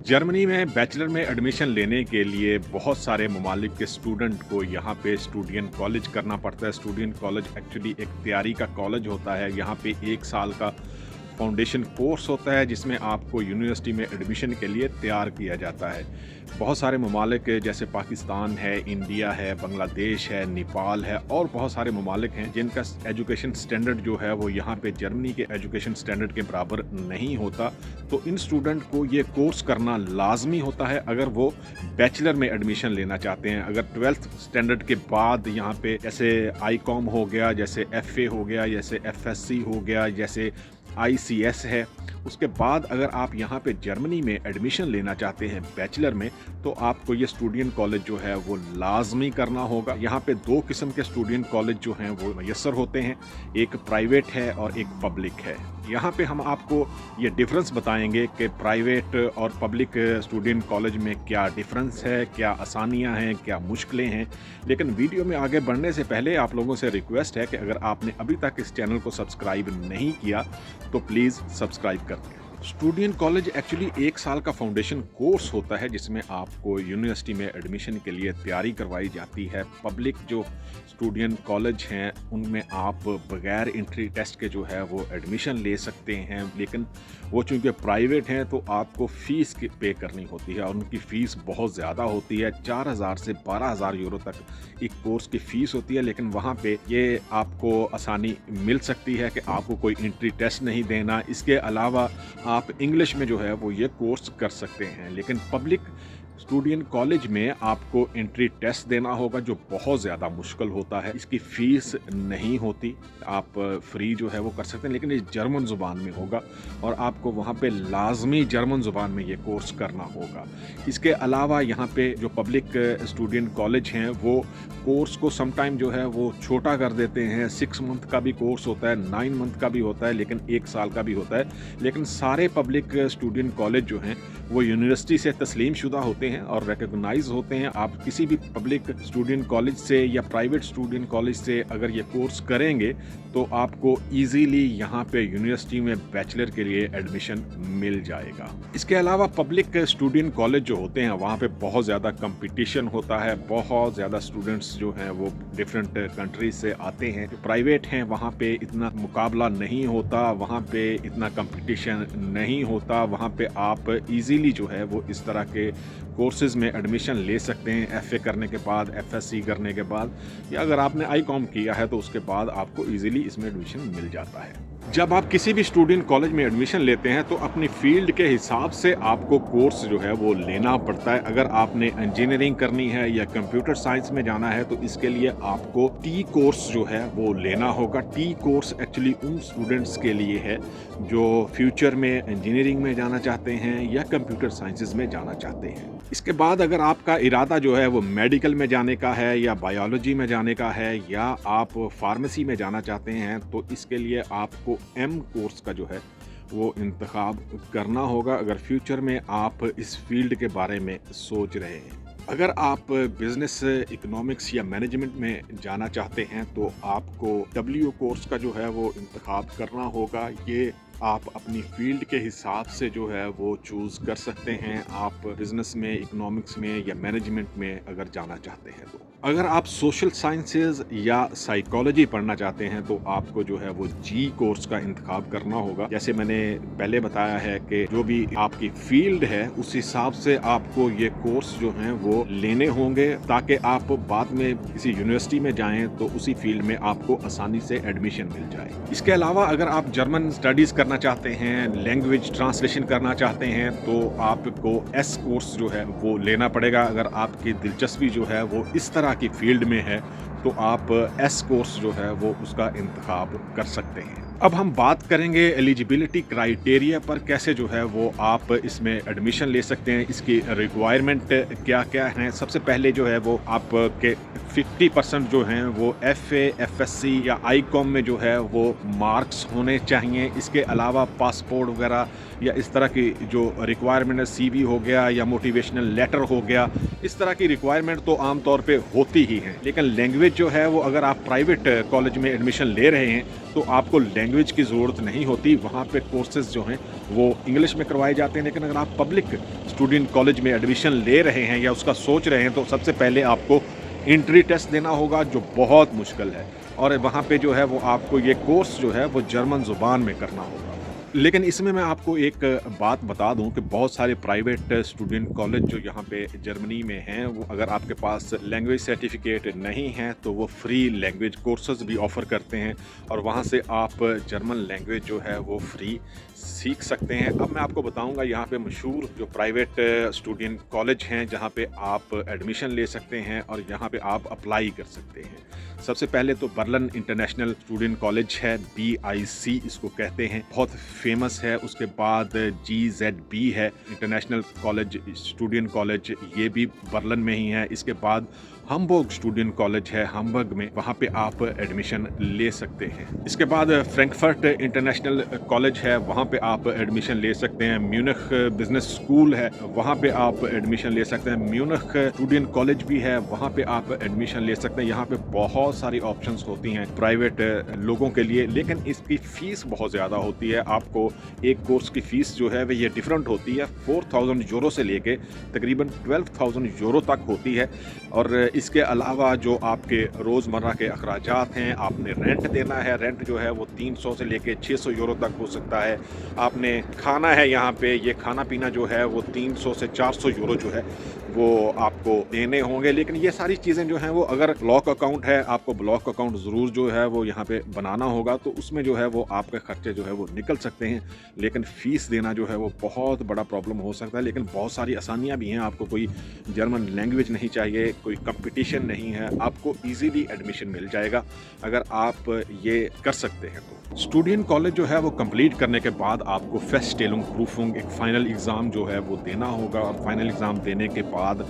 Germany में bachelor में admission लेने के लिए बहुत सारे ममालिक के स्टूडेंट को यहाँ पे स्टूडेंट कॉलेज करना पड़ता है। स्टूडेंट कॉलेज एक्चुअली एक तैयारी का कॉलेज होता है। यहाँ पे 1 साल का फाउंडेशन कोर्स होता है जिसमें आपको यूनिवर्सिटी में एडमिशन के लिए तैयार किया जाता है। बहुत सारे ममालिक जैसे पाकिस्तान है, इंडिया है, बांग्लादेश है, नेपाल है और बहुत सारे ममालिक हैं जिनका एजुकेशन स्टैंडर्ड जो है वो यहाँ पे जर्मनी के एजुकेशन स्टैंडर्ड के बराबर नहीं होता। तो इन स्टूडेंट को ये कोर्स करना लाजमी होता है अगर वो बैचलर में एडमिशन लेना चाहते हैं। अगर 12th स्टैंडर्ड के बाद यहाँ पे जैसे आईकॉम हो गया, जैसे FA हो गया, जैसे FSC हो गया, जैसे ICS है, उसके बाद अगर आप यहाँ पे जर्मनी में एडमिशन लेना चाहते हैं बैचलर में, तो आपको ये स्टूडेंट कॉलेज जो है वो लाजमी करना होगा। यहाँ पे 2 किस्म के स्टूडेंट कॉलेज जो हैं वो मैसर होते हैं, एक प्राइवेट है और एक पब्लिक है। यहाँ पे हम आपको ये डिफरेंस बताएंगे कि प्राइवेट और पब्लिक स्टूडेंट कॉलेज में क्या डिफरेंस है, क्या आसानियाँ हैं, क्या मुश्किलें हैं। लेकिन वीडियो में आगे बढ़ने से पहले आप लोगों से रिक्वेस्ट है कि अगर आपने अभी तक इस चैनल को सब्सक्राइब नहीं किया तो प्लीज़ सब्सक्राइब कर दें। स्टूडेंट कॉलेज एक्चुअली 1 साल का फाउंडेशन कोर्स होता है जिसमें आपको यूनिवर्सिटी में एडमिशन के लिए तैयारी करवाई जाती है। पब्लिक जो स्टूडेंट कॉलेज हैं उनमें आप बगैर एंट्री टेस्ट के जो है वो एडमिशन ले सकते हैं, लेकिन वो चूँकि प्राइवेट हैं तो आपको फ़ीस पे करनी होती है और उनकी फ़ीस बहुत ज़्यादा होती है। 4,000 से 12,000 यूरो तक एक कोर्स की फ़ीस होती है। लेकिन वहाँ पे ये आपको आसानी मिल सकती है कि आपको कोई एंट्री टेस्ट नहीं देना। इसके अलावा आप इंग्लिश में जो है वो ये कोर्स कर सकते हैं। लेकिन पब्लिक स्टूडेंट कॉलेज में आपको एंट्री टेस्ट देना होगा जो बहुत ज़्यादा मुश्किल होता है। इसकी फ़ीस नहीं होती, आप फ्री जो है वो कर सकते हैं, लेकिन ये जर्मन ज़ुबान में होगा और आपको वहाँ पे लाजमी जर्मन ज़ुबान में ये कोर्स करना होगा। इसके अलावा यहाँ पे जो पब्लिक स्टूडेंट कॉलेज हैं वो कोर्स को समटाइम जो है वो छोटा कर देते हैं। 6 मंथ का भी कोर्स होता है, 9 मंथ का भी होता है, लेकिन 1 साल का भी होता है। लेकिन सारे पब्लिक स्टूडेंट कॉलेज जो हैं वो यूनिवर्सिटी से तस्लीम शुदा होते हैं और रिकॉग्नाइज होते हैं। आप किसी भी पब्लिक स्टूडेंट कॉलेज से या प्राइवेट स्टूडेंट कॉलेज से अगर ये कोर्स करेंगे तो आपको इजीली यहाँ पे यूनिवर्सिटी में बैचलर के लिए एडमिशन मिल जाएगा। इसके अलावा पब्लिक स्टूडेंट कॉलेज जो होते हैं वहाँ पे बहुत ज़्यादा कंपटीशन होता है, बहुत ज़्यादा स्टूडेंट्स जो हैं वो डिफरेंट कंट्रीज से आते हैं। प्राइवेट हैं वहाँ पे इतना मुकाबला नहीं होता, वहाँ पे इतना कंपटीशन नहीं होता, वहाँ पे आप इजीली जो है वो इस तरह के कोर्सेज में एडमिशन ले सकते हैं। FA करने के बाद, FSC करने के बाद, या अगर आपने ICOM किया है तो उसके बाद आपको इजीली इसमें एडमिशन मिल जाता है। जब आप किसी भी स्टूडेंट कॉलेज में एडमिशन लेते हैं तो अपनी फील्ड के हिसाब से आपको कोर्स जो है वो लेना पड़ता है। अगर आपने इंजीनियरिंग करनी है या कंप्यूटर साइंस में जाना है तो इसके लिए आपको T कोर्स जो है वो लेना होगा। T कोर्स एक्चुअली उन स्टूडेंट्स के लिए है जो फ्यूचर में इंजीनियरिंग में जाना चाहते हैं या कंप्यूटर साइंसेज में जाना चाहते हैं। इसके बाद अगर आपका इरादा जो है वो मेडिकल में जाने का है या बायोलॉजी में जाने का है या आप फार्मेसी में जाना चाहते हैं तो इसके लिए आपको M कोर्स का जो है वो इंतखाब करना होगा अगर फ्यूचर में आप इस फील्ड के बारे में सोच रहे हैं। अगर आप बिजनेस, इकोनॉमिक्स या मैनेजमेंट में जाना चाहते हैं तो आपको W कोर्स का जो है वो इंतखाब करना होगा। ये आप अपनी फील्ड के हिसाब से जो है वो चूज़ कर सकते हैं। आप बिजनेस में, इकोनॉमिक्स में या मैनेजमेंट में अगर जाना चाहते हैं तो। अगर आप सोशल साइंसेज या साइकोलॉजी पढ़ना चाहते हैं तो आपको जो है वो G कोर्स का इंतखाब करना होगा। जैसे मैंने पहले बताया है कि जो भी आपकी फील्ड है उस हिसाब से आपको ये कोर्स जो हैं वो लेने होंगे ताकि आप बाद में किसी यूनिवर्सिटी में जाएं तो उसी फील्ड में आपको आसानी से एडमिशन मिल जाए। इसके अलावा अगर आप जर्मन स्टडीज़ करना चाहते हैं, लैंग्वेज ट्रांसलेशन करना चाहते हैं तो आपको S कोर्स जो है वो लेना पड़ेगा। अगर आपकी दिलचस्पी जो है वो इस तरह की फील्ड में है तो आप S कोर्स जो है वो उसका इंतखाब कर सकते हैं। अब हम बात करेंगे एलिजिबिलिटी क्राइटेरिया पर, कैसे जो है वो आप इसमें एडमिशन ले सकते हैं, इसकी रिक्वायरमेंट क्या क्या हैं। सबसे पहले जो है वो आपके 50% जो हैं वो FA, FSC या ICOM में जो है वो मार्क्स होने चाहिए। इसके अलावा पासपोर्ट वगैरह या इस तरह की जो रिक्वायरमेंट है, CV हो गया या मोटिवेशनल लेटर हो गया, इस तरह की रिक्वायरमेंट तो आम तौर पे होती ही हैं। लेकिन लैंग्वेज जो है वो अगर आप प्राइवेट कॉलेज में एडमिशन ले रहे हैं تو आपको लैंग्वेज की ज़रूरत नहीं होती, वहाँ पे कोर्सेज़ जो हैं वो इंग्लिश में करवाए जाते हैं। लेकिन अगर आप पब्लिक स्टूडेंट कॉलेज में एडमिशन ले रहे हैं या उसका सोच रहे हैं, तो सबसे पहले आपको एंट्री टेस्ट देना होगा, जो बहुत मुश्किल है, और वहाँ पे जो है वो आपको ये कोर्स जो है वो जर्मन ज़ुबान में करना होगा। लेकिन इसमें मैं आपको एक बात बता दूं कि बहुत सारे प्राइवेट स्टूडेंट कॉलेज जो यहाँ पे जर्मनी में हैं, वो अगर आपके पास लैंग्वेज सर्टिफिकेट नहीं है तो वो फ्री लैंग्वेज कोर्सेज भी ऑफ़र करते हैं, और वहाँ से आप जर्मन लैंग्वेज जो है वो फ्री सीख सकते हैं। अब मैं आपको बताऊंगा यहाँ पे मशहूर जो प्राइवेट स्टूडेंट कॉलेज हैं जहाँ पे आप एडमिशन ले सकते हैं और यहाँ पे आप अप्लाई कर सकते हैं। सबसे पहले तो बर्लिन इंटरनेशनल स्टूडेंट कॉलेज है, BIC इसको कहते हैं, बहुत फेमस है। उसके बाद GZB है, इंटरनेशनल कॉलेज स्टूडेंट कॉलेज, ये भी बर्लिन में ही है। इसके बाद हम्बर्ग स्टूडेंट कॉलेज है हम्बर्ग में, वहाँ पे आप एडमिशन ले सकते हैं। इसके बाद फ्रैंकफर्ट इंटरनेशनल कॉलेज है, वहाँ पे आप एडमिशन ले सकते हैं। म्यूनिख बिजनेस स्कूल है, वहाँ पे आप एडमिशन ले सकते हैं। म्यूनिख स्टूडेंट कॉलेज भी है, वहाँ पे आप एडमिशन ले सकते हैं। यहाँ पे बहुत सारी ऑप्शंस होती हैं प्राइवेट लोगों के लिए, लेकिन इसकी फ़ीस बहुत ज़्यादा होती है। आपको एक कोर्स की फ़ीस जो है वो ये डिफरेंट होती है, 4000 यूरो से लेके तकरीबन 12000 यूरो तक होती है। और इसके अलावा जो आपके रोज़मर्रा के अखराजात हैं, आपने रेंट देना है। रेंट जो है वो 300 से लेके 600 यूरो तक हो सकता है। आपने खाना है यहाँ पे, ये खाना पीना जो है वो 300 से 400 यूरो जो है वो आपको देने होंगे। लेकिन ये सारी चीज़ें जो हैं वो, अगर ब्लॉक अकाउंट है, आपको ब्लॉक अकाउंट ज़रूर जो है वो यहाँ पे बनाना होगा, तो उसमें जो है वो आपके खर्चे जो है वो निकल सकते हैं। लेकिन फ़ीस देना जो है वो बहुत बड़ा प्रॉब्लम हो सकता है। लेकिन बहुत सारी आसानियाँ भी हैं। आपको कोई जर्मन लैंग्वेज नहीं चाहिए, कोई कंपटीशन नहीं है, आपको ईजीली एडमिशन मिल जाएगा अगर आप ये कर सकते हैं तो। स्टूडेंट कॉलेज जो है वो कंप्लीट करने के बाद आपको फेस्टेलुंग प्रूफुंग, एक फ़ाइनल एग्ज़ाम जो है वो देना होगा, और फाइनल एग्ज़ाम देने के बाद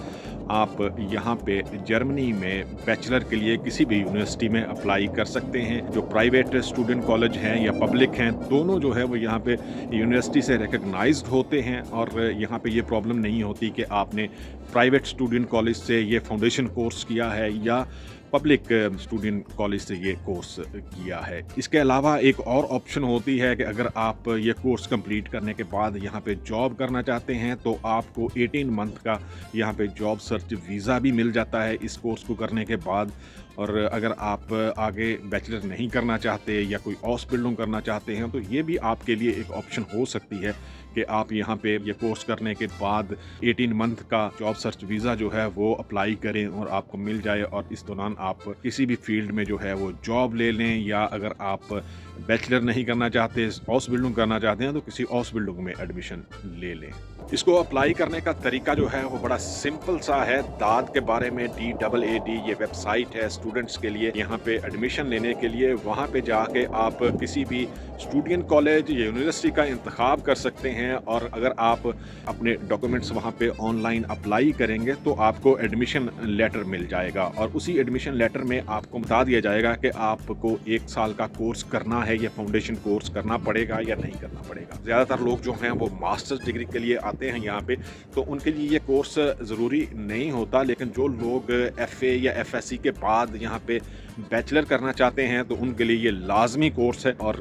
आप यहाँ पे जर्मनी में बैचलर के लिए किसी भी यूनिवर्सिटी में अप्लाई कर सकते हैं। जो प्राइवेट स्टूडेंट कॉलेज हैं या पब्लिक हैं, दोनों जो है वो यहाँ पे यूनिवर्सिटी से रिकग्नाइज्ड होते हैं, और यहाँ पे ये प्रॉब्लम नहीं होती कि आपने प्राइवेट स्टूडेंट कॉलेज से ये फाउंडेशन कोर्स किया है या पब्लिक स्टूडेंट कॉलेज से ये कोर्स किया है। इसके अलावा एक और ऑप्शन होती है कि अगर आप ये कोर्स कंप्लीट करने के बाद यहाँ पे जॉब करना चाहते हैं, तो आपको 18 मंथ का यहाँ पे जॉब सर्च वीज़ा भी मिल जाता है इस कोर्स को करने के बाद। और अगर आप आगे बैचलर नहीं करना चाहते या कोई ऑसबिल्डिंग करना चाहते हैं, तो ये भी आपके लिए एक ऑप्शन हो सकती है कि आप यहाँ पे ये कोर्स करने के बाद 18 मंथ का जॉब सर्च वीज़ा जो है वो अप्लाई करें और आपको मिल जाए, और इस दौरान आप किसी भी फील्ड में जो है वो जॉब ले लें। या अगर आप बैचलर नहीं करना चाहते, ऑसबिल्डिंग करना चाहते हैं, तो किसी ऑसबिल्डिंग में एडमिशन ले लें। इसको अप्लाई करने का तरीका जो है वो बड़ा सिंपल सा है। दाद के बारे में DAAD ये वेबसाइट है स्टूडेंट्स के लिए। यहाँ पे एडमिशन लेने के लिए वहाँ पे जाके आप किसी भी स्टूडेंट कॉलेज या यूनिवर्सिटी का इंतखाब कर सकते हैं, और अगर आप अपने डॉक्यूमेंट्स वहाँ पे ऑनलाइन अप्लाई करेंगे तो आपको एडमिशन लेटर मिल जाएगा, और उसी एडमिशन लेटर में आपको बता दिया जाएगा कि आपको 1 साल का कोर्स करना है या फाउंडेशन कोर्स करना पड़ेगा या नहीं करना पड़ेगा। ज़्यादातर लोग जो हैं वो मास्टर्स डिग्री के लिए आते हैं यहाँ पे, तो उनके लिए ये कोर्स ज़रूरी नहीं होता। लेकिन जो लोग FA या FSC के बाद यहाँ पे बैचलर करना चाहते हैं, तो उनके लिए ये लाजमी कोर्स है, और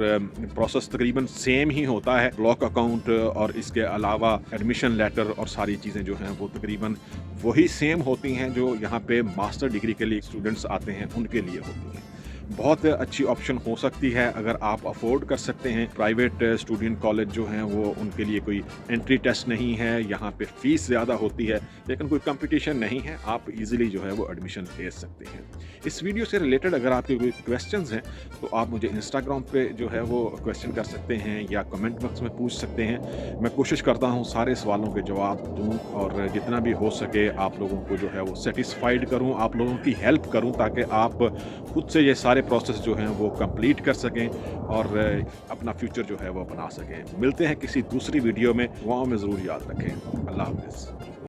प्रोसेस तकरीबन सेम ही होता है। ब्लॉक अकाउंट और इसके अलावा एडमिशन लेटर और सारी चीज़ें जो हैं वो तकरीबन वही सेम होती हैं जो यहाँ पे मास्टर डिग्री के लिए स्टूडेंट्स आते हैं उनके लिए होती हैं। बहुत अच्छी ऑप्शन हो सकती है अगर आप अफोर्ड कर सकते हैं। प्राइवेट स्टूडेंट कॉलेज जो हैं वो उनके लिए कोई एंट्री टेस्ट नहीं है, यहाँ पे फ़ीस ज़्यादा होती है, लेकिन कोई कंपटीशन नहीं है, आप इजीली जो है वो एडमिशन ले सकते हैं। इस वीडियो से रिलेटेड अगर आपके कोई क्वेश्चंस हैं तो आप मुझे इंस्टाग्राम पे जो है वो क्वेश्चन कर सकते हैं या कमेंट बॉक्स में पूछ सकते हैं। मैं कोशिश करता हूँ सारे सवालों के जवाब दूँ, और जितना भी हो सके आप लोगों को जो है वो सेटिस्फाइड करूँ, आप लोगों की हेल्प करूँ, ताकि आप खुद से ये सारे प्रोसेस जो हैं वो कंप्लीट कर सकें और अपना फ्यूचर जो है वो बना सकें। मिलते हैं किसी दूसरी वीडियो में, वहाँ में ज़रूर याद रखें। अल्लाह हाफ़िज़।